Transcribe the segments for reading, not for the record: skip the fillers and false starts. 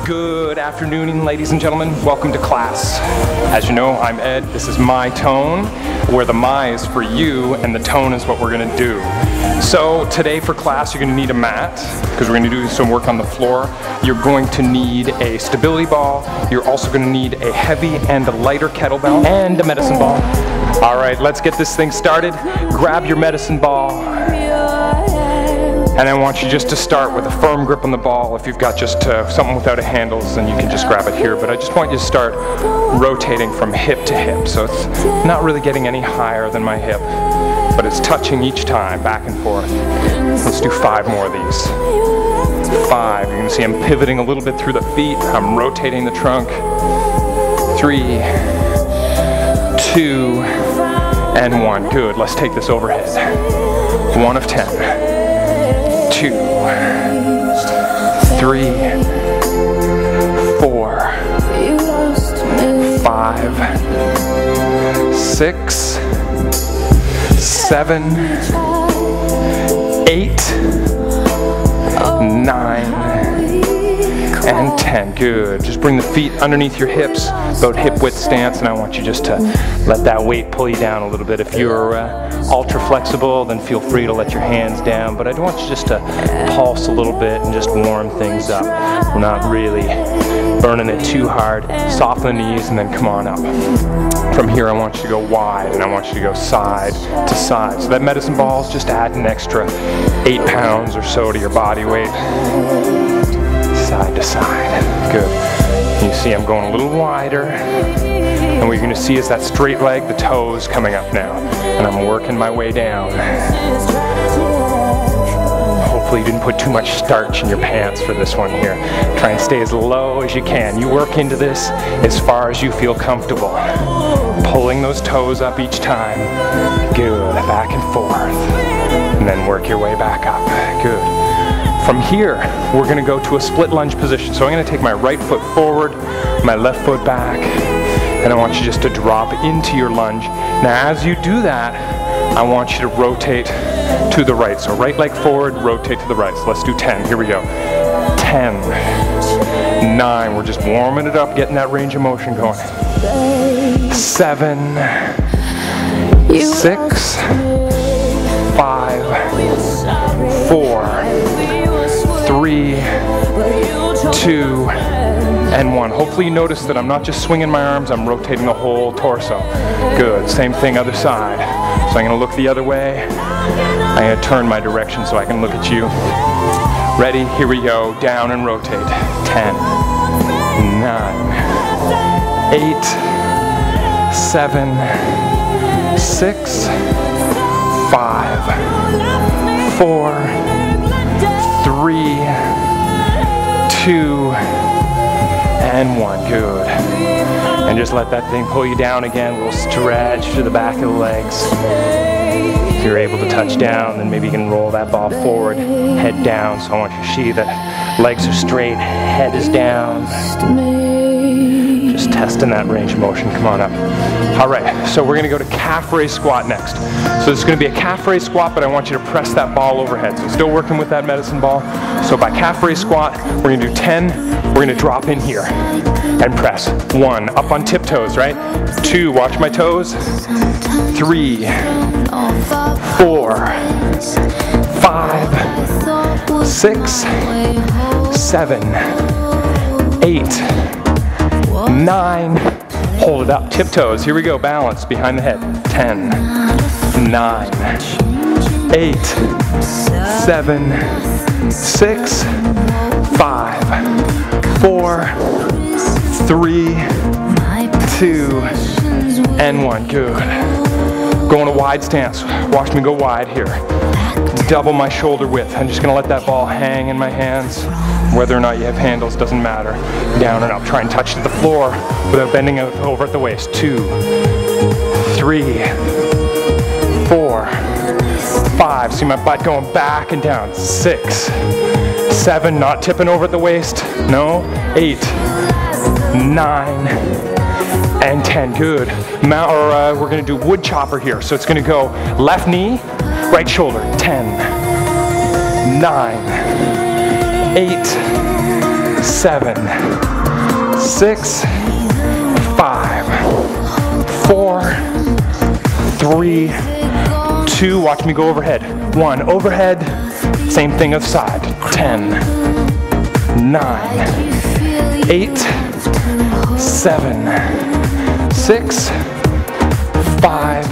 Good afternoon, ladies and gentlemen. Welcome to class. As you know, I'm Ed. This is MyTone, where the my is for you and the tone is what we're going to do. So today for class, you're going to need a mat because we're going to do some work on the floor. You're going to need a stability ball. You're also going to need a heavy and a lighter kettlebell and a medicine ball. All right, let's get this thing started. Grab your medicine ball. And I want you just to start with a firm grip on the ball. If you've got just something without a handles, then you can just grab it here. But I just want you to start rotating from hip to hip. So it's not really getting any higher than my hip, but it's touching each time, back and forth. Let's do 5 more of these. 5, you can see I'm pivoting a little bit through the feet. I'm rotating the trunk. 3, 2, and 1. Good, let's take this overhead. 1 of 10. 2, 3, 4, 5, 6, 7, 8, 9, and 10. Good. Just bring the feet underneath your hips, about hip width stance, and I want you just to let that weight pull you down a little bit. If you're ultra flexible, then feel free to let your hands down, but I want you just to pulse a little bit and just warm things up. We're not really burning it too hard. Soften the knees and then come on up. From here I want you to go wide and I want you to go side to side. So that medicine ball is just add an extra 8 pounds or so to your body weight. Side to side. Good. You see I'm going a little wider. And what you're going to see is that straight leg, the toes coming up now. And I'm working my way down. Hopefully you didn't put too much starch in your pants for this one here. Try and stay as low as you can. You work into this as far as you feel comfortable. Pulling those toes up each time. Good. Back and forth. And then work your way back up. Good. From here, we're going to go to a split lunge position. So I'm going to take my right foot forward, my left foot back, and I want you just to drop into your lunge. Now as you do that, I want you to rotate to the right. So right leg forward, rotate to the right. So let's do 10. Here we go. 10, 9. We're just warming it up, getting that range of motion going. 7, 6, 5, 4, 3, 2, and 1. Hopefully you notice that I'm not just swinging my arms, I'm rotating the whole torso. Good. Same thing other side. So I'm going to look the other way. I'm going to turn my direction so I can look at you. Ready? Here we go. Down and rotate. 10, 9, 8, 7, 6, 5, 4, 3, 2, and 1. Good. And just let that thing pull you down again. We'll stretch to the back of the legs. If you're able to touch down, then maybe you can roll that ball forward, head down. So I want you to see that legs are straight, head is down. Just testing that range of motion. Come on up. All right, so we're going to go to calf raise squat next. So this is going to be a calf raise squat, but I want you to press that ball overhead. So still working with that medicine ball. So by calf raise squat, we're going to do 10. We're going to drop in here and press. 1, up on tiptoes, right? 2, watch my toes. 3, 4, 5, 6, 7, 8, 9, hold it up, tiptoes, here we go, balance, behind the head, 10, 9, 8, 7, 6, 5, 4, 3, 2, and 1, good. Going to wide stance, watch me go wide here. Double my shoulder width. I'm just going to let that ball hang in my hands. Whether or not you have handles doesn't matter. Down and up. Try and touch the floor without bending over at the waist. 2, 3, 4, 5. See my butt going back and down. 6, 7, not tipping over at the waist. No. 8, 9, and 10. Good. We're going to do wood chopper here. So it's going to go left knee, right shoulder. 10, 9, 8, 7, 6, 5, 4, 3, 2, watch me go overhead. 1, overhead, same thing other side. 10, 9, 8, 7, 6, 5,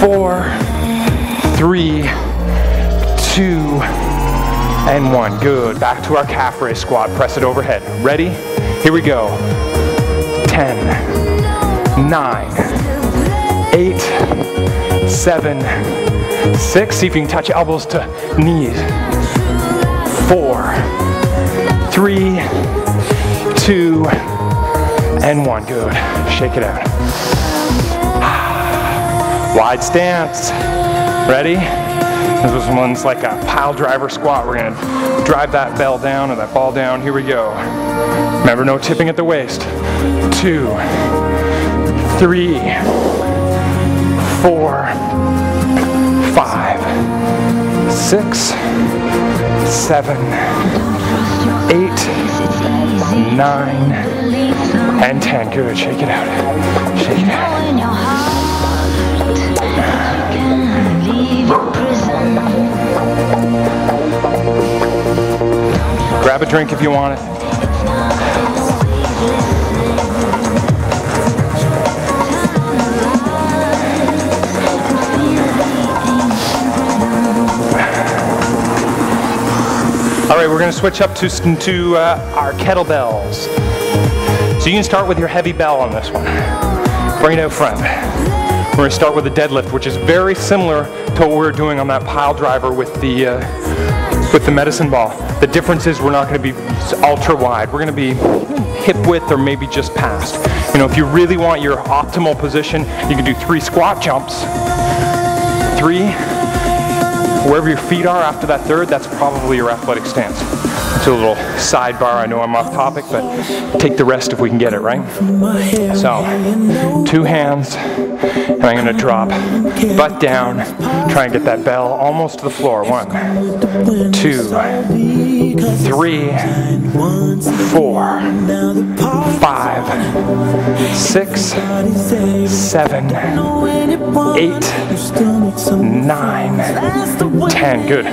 4, 3, 2, and 1. Good. Back to our calf raise squat. Press it overhead. Ready? Here we go. 10, 9, 8, 7, 6. See if you can touch elbows to knees. 4, 3, 2, and 1. Good. Shake it out. Wide stance. Ready? This one's like a pile driver squat. We're going to drive that bell down or that ball down. Here we go. Remember, no tipping at the waist. 2, 3, 4, 5, 6, 7, 8, 9, and 10. Good. Shake it out. Shake it out. Grab a drink if you want it. All right, we're going to switch up to our kettlebells. So you can start with your heavy bell on this one. Right out front. We're going to start with a deadlift, which is very similar to what we were doing on that pile driver with the medicine ball. The difference is we're not going to be ultra wide. We're going to be hip width or maybe just past. You know, if you really want your optimal position, you can do 3 squat jumps. 3, wherever your feet are after that third, that's probably your athletic stance. It's a little sidebar. I know I'm off topic, but take the rest if we can get it, right? So, 2 hands, and I'm going to drop butt down, try and get that bell almost to the floor. 1, 2, 3, 4, 5, 6, 7, 8, 9, 10. Good.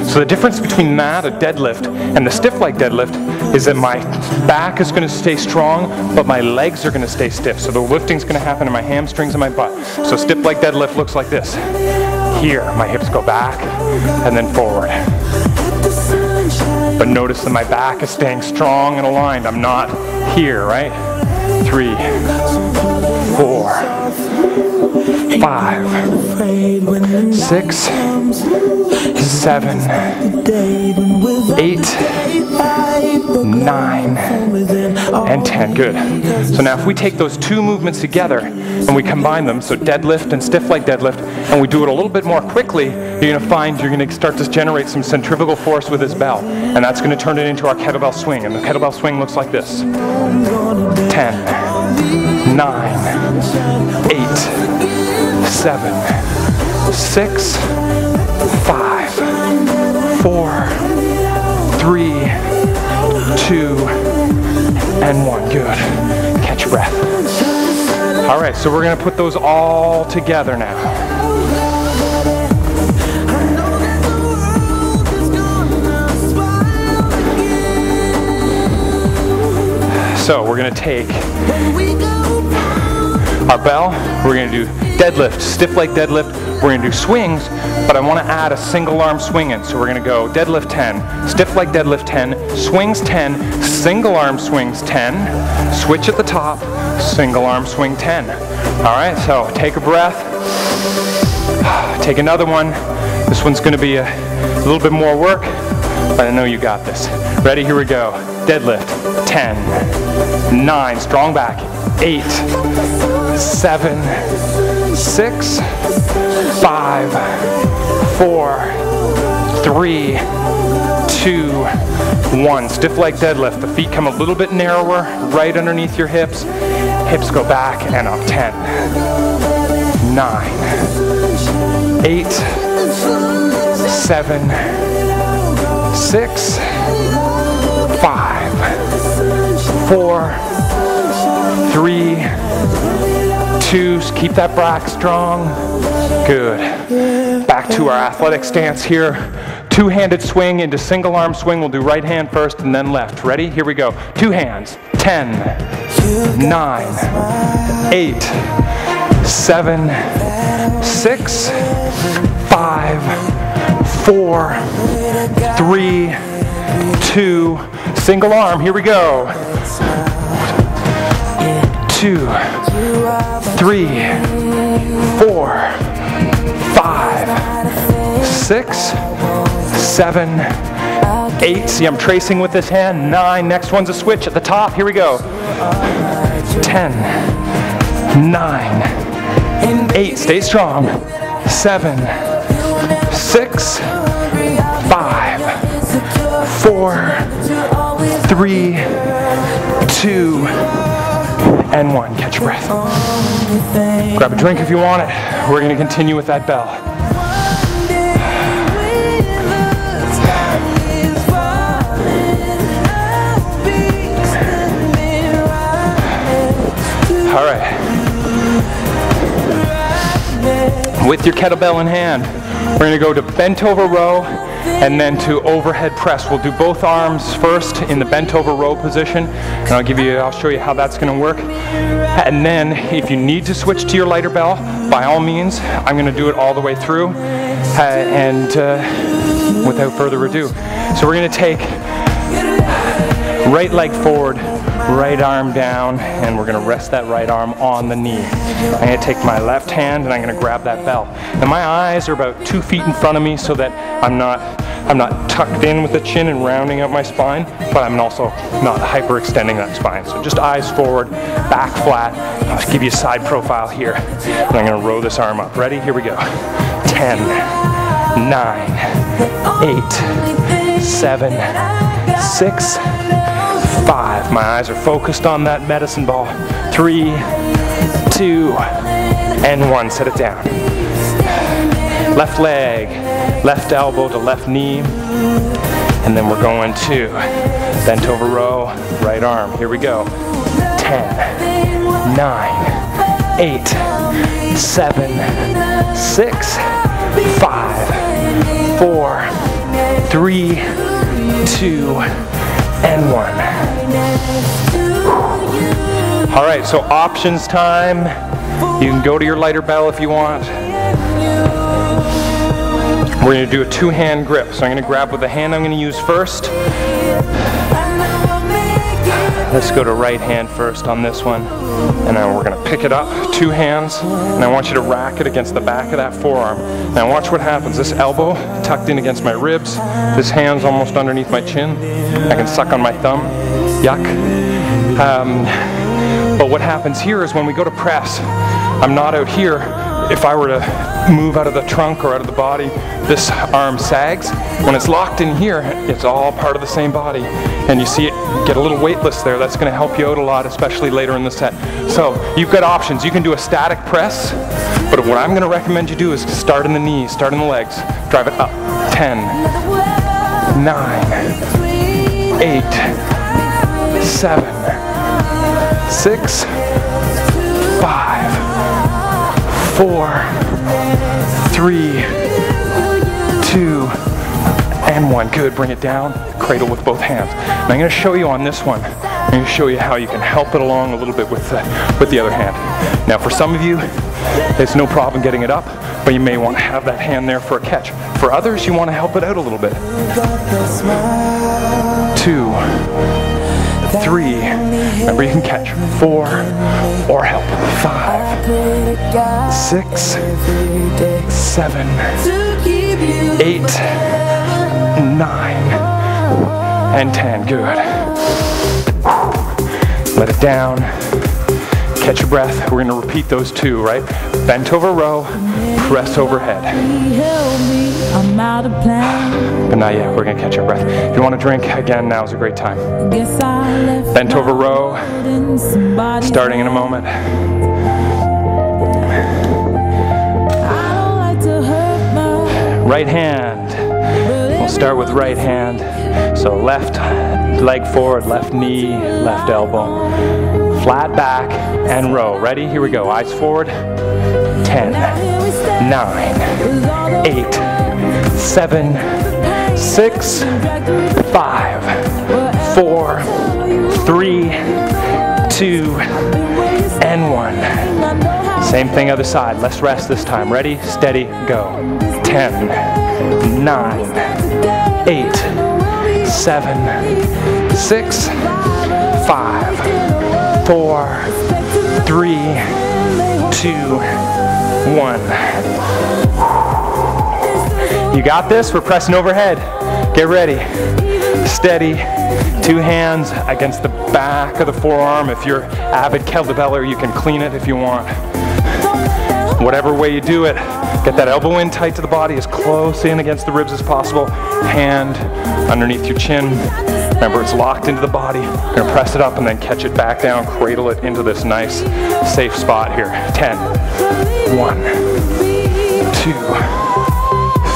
So the difference between that, a deadlift, and the stiff leg deadlift is that my back is going to stay strong, but my legs are going to stay stiff. So the lifting's going to happen in my hamstrings and my butt. So stiff leg deadlift looks like this. Here, my hips go back and then forward. But notice that my back is staying strong and aligned. I'm not here, right? 3, 4, 5, 6, 7, 8, 9, and 10. Good. So now if we take those 2 movements together and we combine them, so deadlift and stiff leg deadlift, and we do it a little bit more quickly, you're going to find you're going to start to generate some centrifugal force with this bell. And that's going to turn it into our kettlebell swing. And the kettlebell swing looks like this. 10, 9, 8, 7, 6, 5, 4, 3, 2, and 1. Good. Catch your breath. All right, so we're going to put those all together now. So we're going to take our bell, we're going to do deadlift, stiff leg deadlift, we're going to do swings, but I want to add a single arm swing in. So we're going to go deadlift 10, stiff leg deadlift 10, swings 10, single arm swings 10, switch at the top, single arm swing 10. All right, so take a breath, take another one. This one's going to be a little bit more work, but I know you got this. Ready? Here we go. Deadlift 10, 9, strong back, 8, 7, 6, 5, 4, 3, 2, 1. Stiff leg deadlift. The feet come a little bit narrower, right underneath your hips. Hips go back and up. 10, 9, 8, 7, 6, 5, 4, 3, 2, keep that back strong. Good. Back to our athletic stance here. Two-handed swing into single arm swing. We'll do right hand first and then left. Ready? Here we go. Two hands. 10, 9, 8, 7, 6, 5, 4, 3, 2, single arm. Here we go. 2, 3, 4, 5, 6, 7, 8. See, I'm tracing with this hand. 9. Next one's a switch at the top. Here we go. 10, 9, 8. Stay strong. 7, 6, 5, 4, 3, 2, and 1. Catch your breath. Grab a drink if you want it. We're going to continue with that bell. All right. With your kettlebell in hand, we're going to go to bent over row and then to overhead press. We'll do both arms first in the bent over row position, and I'll show you how that's going to work. And then if you need to switch to your lighter bell, by all means, I'm going to do it all the way through without further ado. So we're going to take right leg forward, right arm down, and we're going to rest that right arm on the knee. I'm going to take my left hand and I'm going to grab that bell. Now my eyes are about 2 feet in front of me so that I'm not tucked in with the chin and rounding out my spine, but I'm also not hyperextending that spine. So just eyes forward, back flat. I'll give you a side profile here. And I'm going to row this arm up. Ready? Here we go. 10, 9, 8, 7, 6, 5. My eyes are focused on that medicine ball. 3, 2, and 1. Set it down. Left leg, left elbow to left knee. And then we're going to bent over row, right arm. Here we go. 10, 9, 8, 7, 6, 5, 4, 3, 2, and 1. All right, so options time. You can go to your lighter bell if you want. We're going to do a two-hand grip. So I'm going to grab with the hand I'm going to use first. Let's go to right hand first on this one. And then we're going to pick it up, two hands, and I want you to rack it against the back of that forearm. Now watch what happens. This elbow tucked in against my ribs. This hand's almost underneath my chin. I can suck on my thumb. Yuck. But what happens here is when we go to press, I'm not out here. If I were to move out of the trunk or out of the body, this arm sags. When it's locked in here, it's all part of the same body. And you see it get a little weightless there. That's going to help you out a lot, especially later in the set. So you've got options. You can do a static press, but what I'm going to recommend you do is start in the knees, start in the legs, drive it up. 10, 9, 8, 7, 6, 5, 4, 3, 2, and 1. Good, bring it down, cradle with both hands. And I'm going to show you on this one, I'm going to show you how you can help it along a little bit with the other hand. Now for some of you, it's no problem getting it up, but you may want to have that hand there for a catch. For others, you want to help it out a little bit. 2, 3, remember you can catch. 4, or help. 5, 6, 7, 8, 9, and 10. Good. Let it down. Catch your breath. We're going to repeat those two, right? Bent over row, press overhead. But not yet. We're going to catch our breath. If you want to drink, again, now's a great time. Bent over row, starting in a moment. Right hand, We'll start with right hand. So left leg forward, left knee, left elbow. Flat back and row. Ready? Here we go. Eyes forward. 10, 9, 8, 7, 6, 5, 4, 3, 2, and 1. Same thing other side. Let's rest this time. Ready? Steady, go. 10, 9, 8, 7, 6, 5, 4, 3, 2, 1. You got this? We're pressing overhead. Get ready. Steady. 2 hands against the back of the forearm. If you're avid kettlebell, you can clean it if you want. Whatever way you do it, get that elbow in tight to the body, as close in against the ribs as possible. Hand underneath your chin. Remember, it's locked into the body. You're gonna press it up and then catch it back down, cradle it into this nice, safe spot here. 10, 1, 2,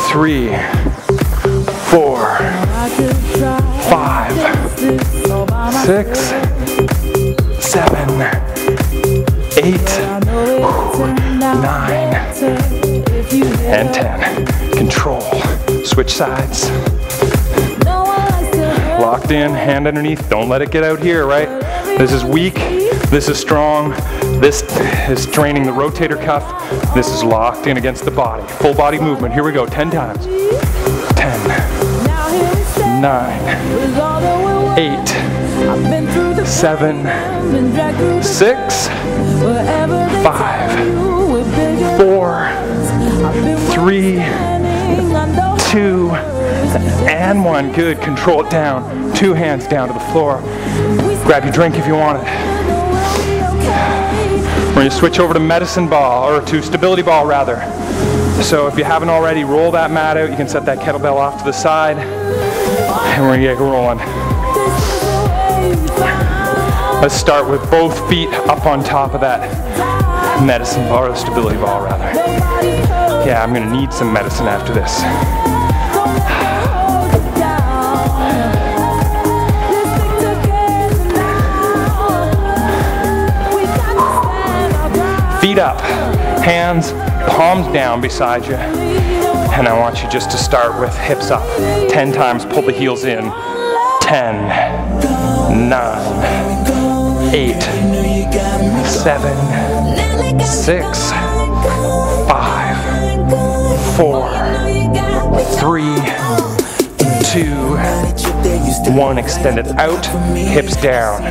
3, 4, 5, 6, 7, 8, 9, and 10. Control. Switch sides. Locked in, hand underneath. Don't let it get out here, right? This is weak. This is strong. This is training the rotator cuff. This is locked in against the body. Full body movement. Here we go. 10 times. 10, 9, 8, 7, 6, 5, 4, 3, 2, and 1. Good. Control it down. 2 hands down to the floor. Grab your drink if you want it. We're going to switch over to medicine ball, or to stability ball rather. So if you haven't already, roll that mat out. You can set that kettlebell off to the side. And we're going to get rolling. Let's start with both feet up on top of that medicine ball, or stability ball rather. Yeah, I'm going to need some medicine after this. Feet up, hands, palms down beside you. And I want you just to start with hips up. 10 times, pull the heels in. 10, 9, 8, 7, 6, 5, 4, 3, 2, 1. Extend it out, hips down.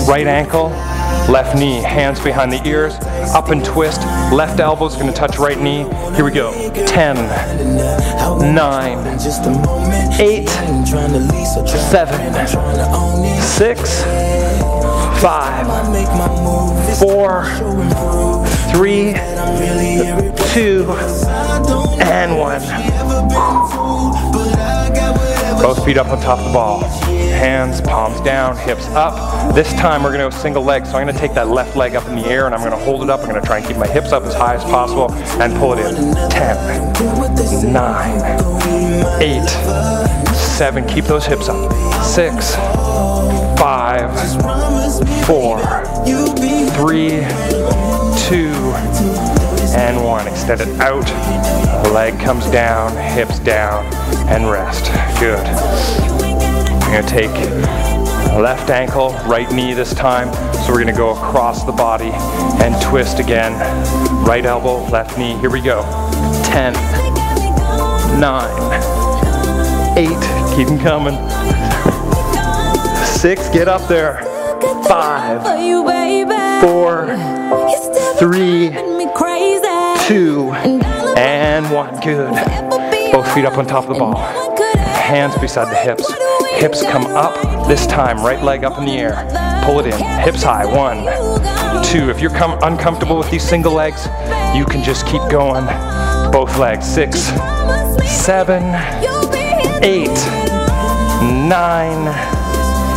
Right ankle, left knee, hands behind the ears, up and twist. Left elbow is going to touch right knee. Here we go. 10, 9, 8, 7, 6, 5, 4, 3, 2, and 1. Both feet up on top of the ball. Hands, palms down, hips up. This time we're going to go single leg. So I'm going to take that left leg up in the air and I'm going to hold it up. I'm going to try and keep my hips up as high as possible and pull it in. 10, 9, 8, 7. Keep those hips up. 6, 5, 4, 3, 2, and 1. Extend it out. Leg comes down, hips down, and rest. Good. I'm going to take left ankle, right knee this time. So we're going to go across the body and twist again. Right elbow, left knee. Here we go. 10, 9, 8. Keep them coming. 6. Get up there. 5, 4, 3, 2, and 1. Good. Both feet up on top of the ball. Hands beside the hips. Hips come up. This time, right leg up in the air. Pull it in. Hips high. 1, 2. If you're uncomfortable with these single legs, you can just keep going. Both legs. 6, 7, 8, 9,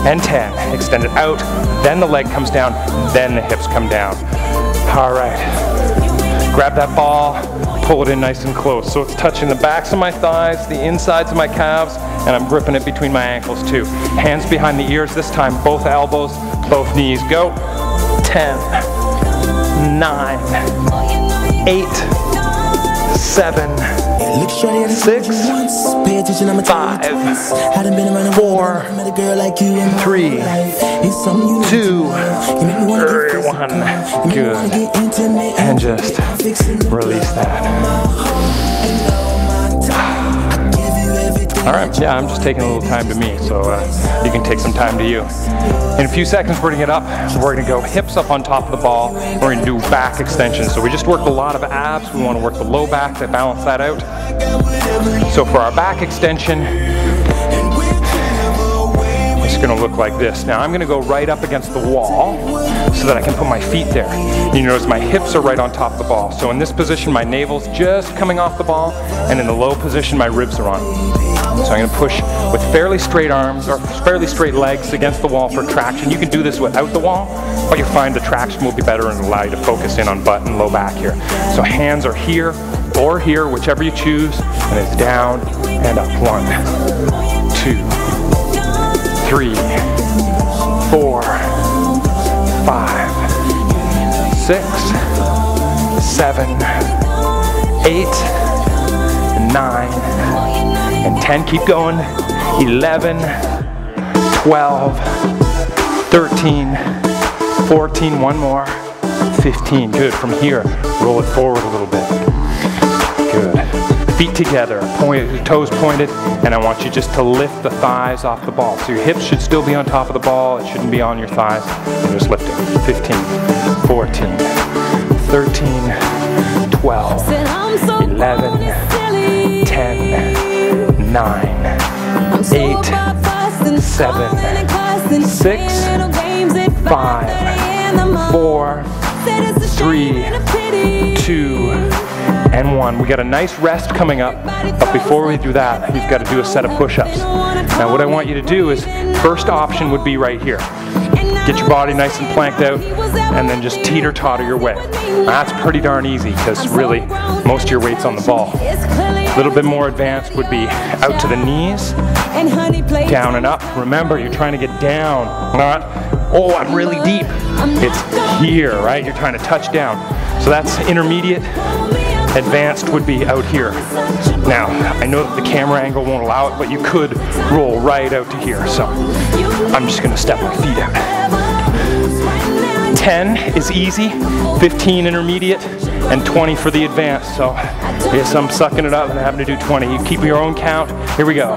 and 10. Extend it out. Then the leg comes down. Then the hips come down. All right. Grab that ball. pull it in nice and close. So it's touching the backs of my thighs, the insides of my calves, and I'm gripping it between my ankles too. Hands behind the ears this time, both elbows, both knees. Go. 10, 9, 8, 7, 6, 5, 4, 3, 2, 1. Good. And just release that. All right, yeah, I'm just taking a little time to me, so you can take some time to you. In a few seconds, we're gonna get up. We're gonna go hips up on top of the ball. We're gonna do back extensions. So we just worked a lot of abs. We wanna work the low back to balance that out. So for our back extension, it's gonna look like this. Now I'm gonna go right up against the wall so that I can put my feet there. You notice my hips are right on top of the ball. So in this position, my navel's just coming off the ball, and in the low position, my ribs are on. So I'm going to push with fairly straight arms or fairly straight legs against the wall for traction. You can do this without the wall, but you'll find the traction will be better and allow you to focus in on butt and low back here. So hands are here or here, whichever you choose, and it's down and up. 1, 2, 3, 4, 5, 6, 7, 8, 9, and 10, keep going, 11, 12, 13, 14, one more, 15, good. From here, roll it forward a little bit, good. Feet together, toes pointed, and I want you just to lift the thighs off the ball. So your hips should still be on top of the ball, it shouldn't be on your thighs, and just lift it. 15, 14, 13, 12, 11, 10, 9, 8, 7, 6, 5, 4, 3, 2, and 1. We got a nice rest coming up, but before we do that, you've got to do a set of push-ups. Now what I want you to do is, first option would be right here. Get your body nice and planked out, and then just teeter-totter your way. That's pretty darn easy, because really, most of your weight's on the ball. A little bit more advanced would be out to the knees, down and up. Remember, you're trying to get down, not, oh, I'm really deep. It's here, right? You're trying to touch down. So that's intermediate. Advanced would be out here. Now, I know that the camera angle won't allow it, but you could roll right out to here. So I'm just gonna step my feet out. 10 is easy, 15 intermediate, and 20 for the advanced. So yes, I'm sucking it up and having to do 20. You keep your own count. Here we go.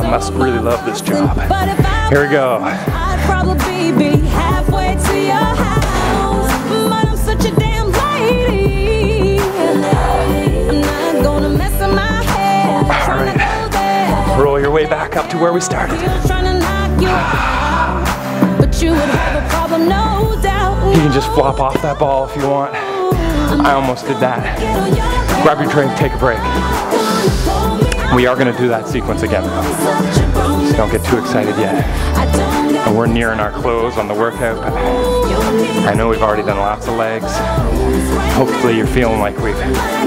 Must really love this job. Here we go. I'd probably be halfway to your house, but I'm such a damn lady. I'm not gonna mess up my head. All right. Roll your way back up to where we started. You can just flop off that ball if you want. I almost did that. Grab your drink, take a break. We are going to do that sequence again, so don't get too excited yet. And we're nearing our close on the workout, but I know we've already done lots of legs. Hopefully you're feeling like we've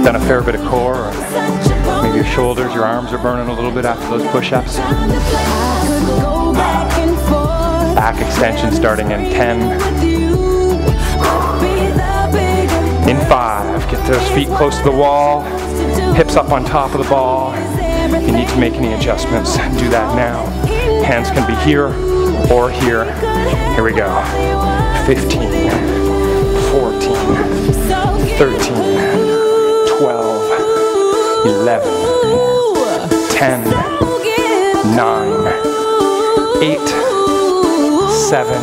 done a fair bit of core, or maybe your shoulders, your arms are burning a little bit after those push-ups. Back extension starting in 10. In 5, get those feet close to the wall, hips up on top of the ball. If you need to make any adjustments, do that now. Hands can be here or here. Here we go. 15, 14, 13, 12, 11, 10, 9, 8, 7,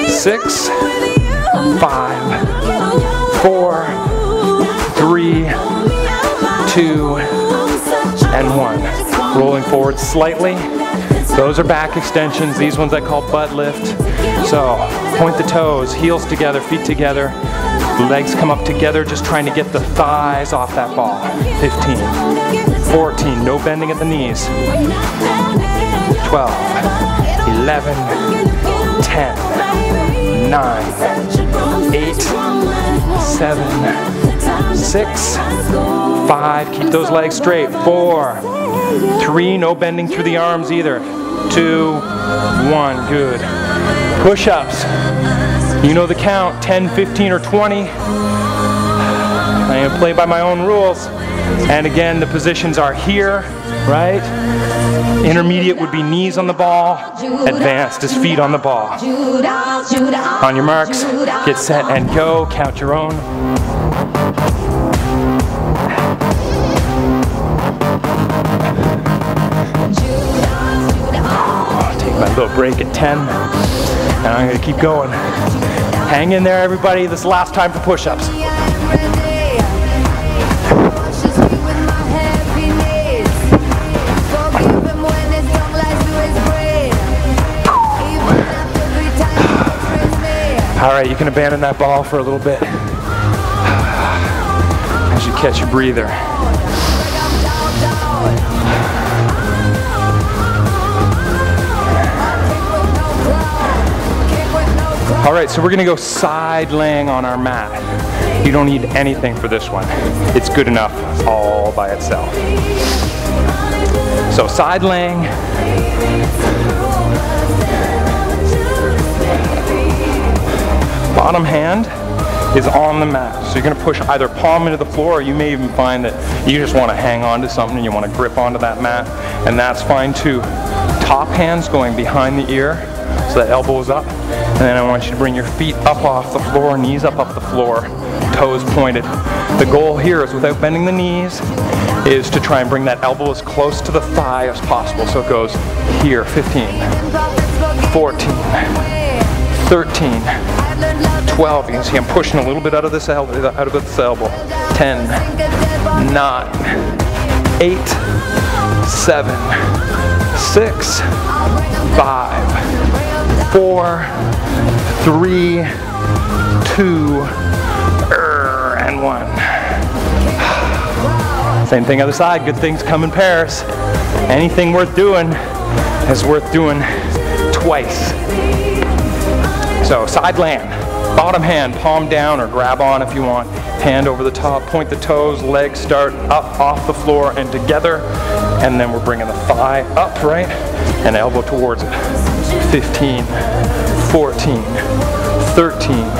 6, 5, 4, 3, 2, and 1. Rolling forward slightly. Those are back extensions. These ones I call butt lift. So point the toes, heels together, feet together. Legs come up together, just trying to get the thighs off that ball. 15, 14, no bending at the knees. 12, 11, 10, 9, 8, 7, 6, 5, keep those legs straight, 4, 3, no bending through the arms either, 2, 1, good. Push-ups, you know the count, 10, 15, or 20. I'm gonna play by my own rules. And again, the positions are here, right? Intermediate would be knees on the ball, advanced is feet on the ball. On your marks, get set and go, count your own. Take my little break at 10, and I'm gonna keep going. Hang in there, everybody, this is the last time for push-ups. All right, you can abandon that ball for a little bit as you catch your breather. All right, so we're gonna go side laying on our mat. You don't need anything for this one. It's good enough all by itself. So side laying. Bottom hand is on the mat. So you're gonna push either palm into the floor, or you may even find that you just wanna hang on to something and you wanna grip onto that mat, and that's fine too. Top hand's going behind the ear, so that elbow is up. And then I want you to bring your feet up off the floor, knees up off the floor, toes pointed. The goal here is, without bending the knees, is to try and bring that elbow as close to the thigh as possible. So it goes here, 15, 14, 13, 12. You can see I'm pushing a little bit out of this elbow. 10, 9, 8, 7, 6, 5, 4, 3, 2, and 1. Same thing other side. Good things come in pairs. Anything worth doing is worth doing twice. So side land, bottom hand, palm down or grab on if you want. Hand over the top, point the toes, legs start up off the floor and together. And then we're bringing the thigh up, right? And elbow towards it. 15, 14, 13,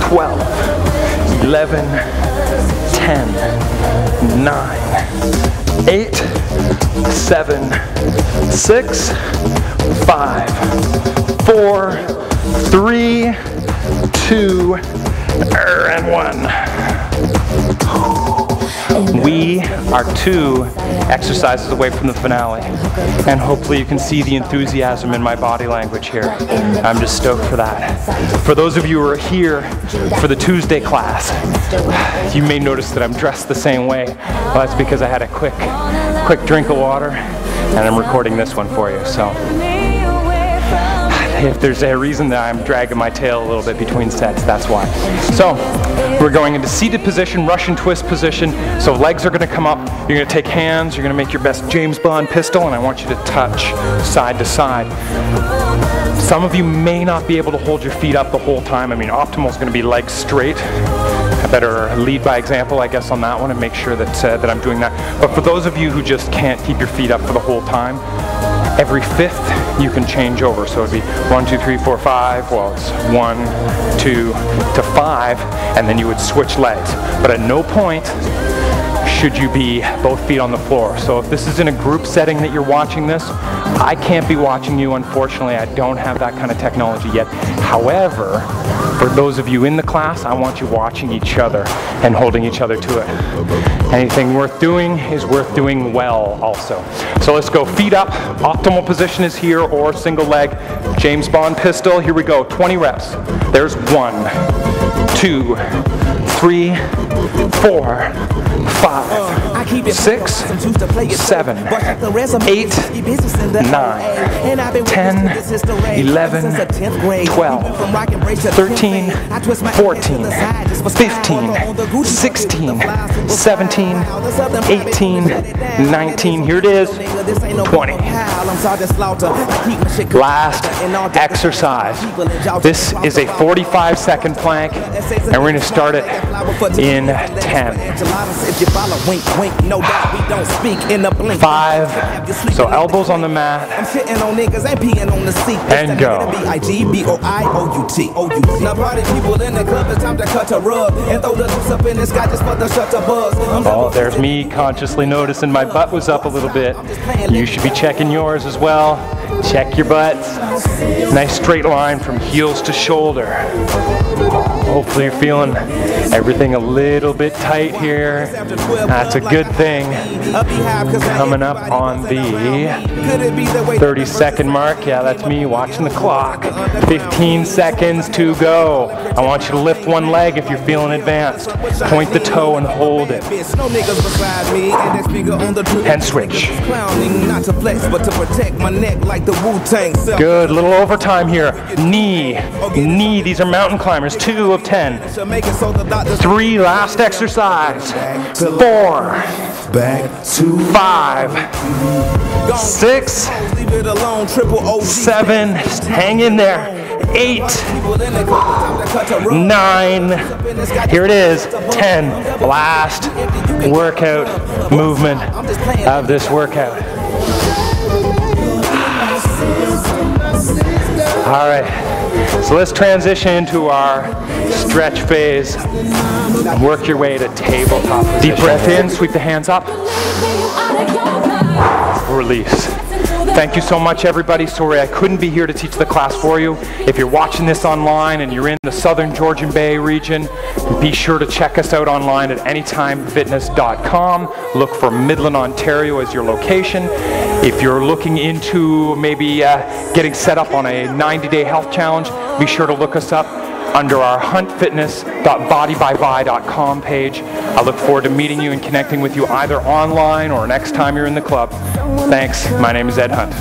12, 11, 10, 9, 8, 7, 6, 5, 4, 3, 2, and 1. We are 2 exercises away from the finale, and hopefully you can see the enthusiasm in my body language here. I'm just stoked for that. For those of you who are here for the Tuesday class, you may notice that I'm dressed the same way. Well, that's because I had a quick drink of water, and I'm recording this one for you. So if there's a reason that I'm dragging my tail a little bit between sets, that's why. So we're going into seated position, Russian twist position. So legs are gonna come up, you're gonna take hands, you're gonna make your best James Bond pistol, and I want you to touch side to side. Some of you may not be able to hold your feet up the whole time. I mean, optimal is gonna be legs straight. I better lead by example, I guess, on that one and make sure that, that I'm doing that. But for those of you who just can't keep your feet up for the whole time, every 5th you can change over. So it'd be 1, 2, 3, 4, 5. Well, it's 1, 2 to 5, and then you would switch legs. But at no point should you be both feet on the floor. So if this is in a group setting that you're watching this, I can't be watching you, unfortunately. I don't have that kind of technology yet. However, for those of you in the class, I want you watching each other and holding each other to it. Anything worth doing is worth doing well also. So let's go feet up. Optimal position is here, or single leg. James Bond pistol, here we go, 20 reps. There's 1, 2, 3, 4, 5, 6, 7, 8, 9, 10, 11, 12, 13, 14, 15, 16, 17, 18, 19, here it is, 20. Last exercise. This is a 45-second plank, and we're going to start it in 10. 5, so elbows on the mat, and go. Oh, there's me consciously noticing my butt was up a little bit. You should be checking yours as well. Check your butts. Nice straight line from heels to shoulder. Hopefully you're feeling everything a little bit tight here. That's a good thing. Coming up on the 30-second mark. Yeah, that's me watching the clock. 15 seconds to go. I want you to lift one leg if you're feeling advanced. Point the toe and hold it. And switch. Good, little overtime here. Knee, knee, these are mountain climbers. 2 of 10. 3, last exercise. 4, 5, 6, 7, hang in there. 8, 9, here it is, 10. Last workout movement of this workout. All right, so let's transition into our stretch phase and work your way to tabletop position. Deep breath in, sweep the hands up. Release. Thank you so much, everybody. Sorry I couldn't be here to teach the class for you. If you're watching this online and you're in the Southern Georgian Bay region, be sure to check us out online at anytimefitness.com. Look for Midland, Ontario as your location. If you're looking into maybe getting set up on a 90-day health challenge, be sure to look us up under our huntfitness.bodybyvi.com page. I look forward to meeting you and connecting with you either online or next time you're in the club. Thanks. My name is Ed Hunt.